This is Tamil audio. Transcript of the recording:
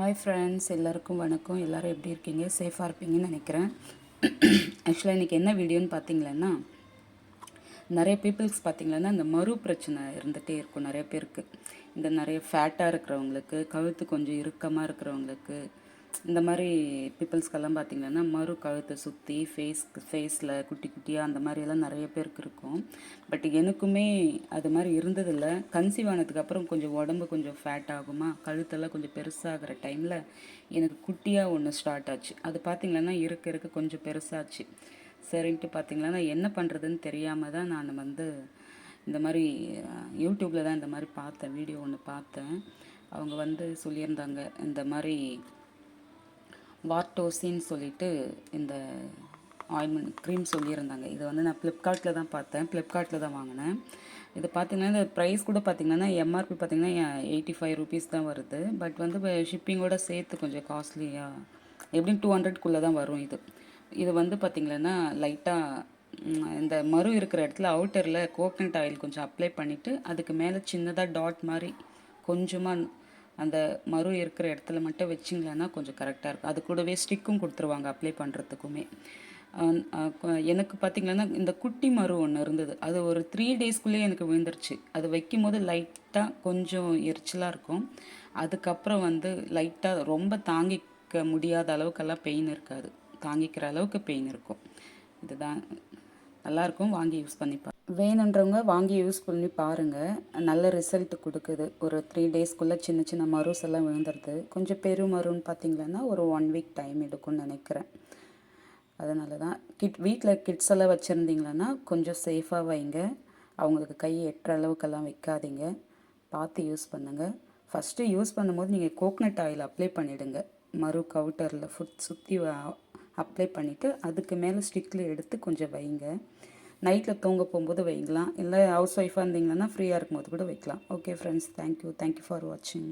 ஹாய் ஃப்ரெண்ட்ஸ், எல்லாருக்கும் வணக்கம். எல்லோரும் எப்படி இருக்கீங்க? சேஃபாக இருப்பீங்கன்னு நினைக்கிறேன். ஆக்சுவலாக இன்றைக்கி என்ன வீடியோன்னு பார்த்தீங்களன்னா, நிறைய பீப்புள்ஸ் பார்த்தீங்கன்னா இந்த மறு பிரச்சனை இருந்துகிட்டே இருக்கும் நிறைய பேருக்கு. இந்த நிறைய ஃபேட்டாக இருக்கிறவங்களுக்கு, கழுத்து கொஞ்சம் இறுக்கமாக இருக்கிறவங்களுக்கு, இந்த மாதிரி பீப்புள்ஸ்க்கெல்லாம் பார்த்திங்கன்னா மறு கழுத்தை சுற்றி ஃபேஸில் குட்டி குட்டியாக அந்த மாதிரியெல்லாம் நிறைய பேருக்கு இருக்கும். பட் எனக்குமே அது மாதிரி இருந்ததில்லை. கன்சீவ் ஆனதுக்கப்புறம் கொஞ்சம் உடம்பு கொஞ்சம் ஃபேட் ஆகுமா, கழுத்தெல்லாம் கொஞ்சம் பெருசாகிற டைமில் எனக்கு குட்டியாக ஒன்று ஸ்டார்ட் ஆச்சு. அது பார்த்திங்கன்னா இருக்க கொஞ்சம் பெருசாச்சு. சரின்ட்டு பார்த்திங்கன்னா என்ன பண்ணுறதுன்னு தெரியாமல் தான் நான் இந்த மாதிரி யூடியூப்பில் தான் இந்த மாதிரி பார்த்தேன், வீடியோ ஒன்று பார்த்தேன். அவங்க சொல்லியிருந்தாங்க இந்த மாதிரி வார்டோசின்னு சொல்லிட்டு இந்த ஆயில்மெண்ட் க்ரீம் சொல்லியிருந்தாங்க. இதை நான் ஃப்ளிப்கார்ட்டில் தான் பார்த்தேன், ஃப்ளிப்கார்ட்டில் தான் வாங்கினேன். இது பார்த்திங்கன்னா இந்த ப்ரைஸ் கூட பார்த்திங்கன்னா எம்ஆர்பி பார்த்திங்கன்னா 85 ருபீஸ் தான் வருது. பட் ஷிப்பிங்கோடு சேர்த்து கொஞ்சம் காஸ்ட்லியாக எப்படியும் 200க்குள்ளே தான் வரும். இது பார்த்திங்கன்னா லைட்டாக இந்த மறு இருக்கிற இடத்துல அவுட்டரில் கோகனட் ஆயில் கொஞ்சம் அப்ளை பண்ணிவிட்டு அதுக்கு மேலே சின்னதாக டாட் மாதிரி கொஞ்சமாக அந்த மறு இருக்கிற இடத்துல மட்டும் வச்சிங்களேன்னா கொஞ்சம் கரெக்டாக இருக்கும். அது கூடவே ஸ்டிக்கும் கொடுத்துருவாங்க அப்ளை பண்ணுறதுக்குமே. எனக்கு பார்த்திங்கன்னா இந்த குட்டி மறு ஒன்று இருந்தது, அது ஒரு 3 டேஸ்க்குள்ளேயே எனக்கு விழுந்துருச்சு. அது வைக்கும் போது லைட்டாக கொஞ்சம் எரிச்சலாக இருக்கும். அதுக்கப்புறம் லைட்டாக ரொம்ப தாங்கிக்க முடியாத அளவுக்கெல்லாம் பெயின் இருக்காது, தாங்கிக்கிற அளவுக்கு பெயின் இருக்கும். இதுதான் நல்லாயிருக்கும், வாங்கி யூஸ் பண்ணி வேணுன்றவங்க வாங்கி யூஸ் பண்ணி பாருங்கள். நல்ல ரிசல்ட் கொடுக்குது. ஒரு 3 டேஸ்க்குள்ளே சின்ன சின்ன மருஸ் எல்லாம் விழுந்துடுது. கொஞ்சம் பெரும் மருன்னு பார்த்திங்கன்னா ஒரு 1 வீக் டைம் எடுக்கும்னு நினைக்கிறேன். அதனால தான் வீட்டில் கிட்ஸ் எல்லாம் வச்சுருந்தீங்களன்னா கொஞ்சம் சேஃபாக வைங்க. அவங்களுக்கு கையை எட்டுற அளவுக்கெல்லாம் வைக்காதீங்க, பார்த்து யூஸ் பண்ணுங்கள். ஃபஸ்ட்டு யூஸ் பண்ணும்போது நீங்கள் கோகனட் ஆயில் அப்ளை பண்ணிவிடுங்க. மறு கவுட்டரில் சுற்றி அப்ளை பண்ணிவிட்டு அதுக்கு மேலே ஸ்டிக்கில் எடுத்து கொஞ்சம் வைங்க. நைட்டில் தூங்க போகும்போது வைக்கலாம், இல்லை ஹவுஸ் ஒய்ஃபாக இருந்தீங்கன்னா ஃப்ரீயாக இருக்கும்போது கூட வைக்கலாம். ஓகே ஃப்ரெண்ட்ஸ், தேங்க்யூ ஃபார் வாட்சிங்.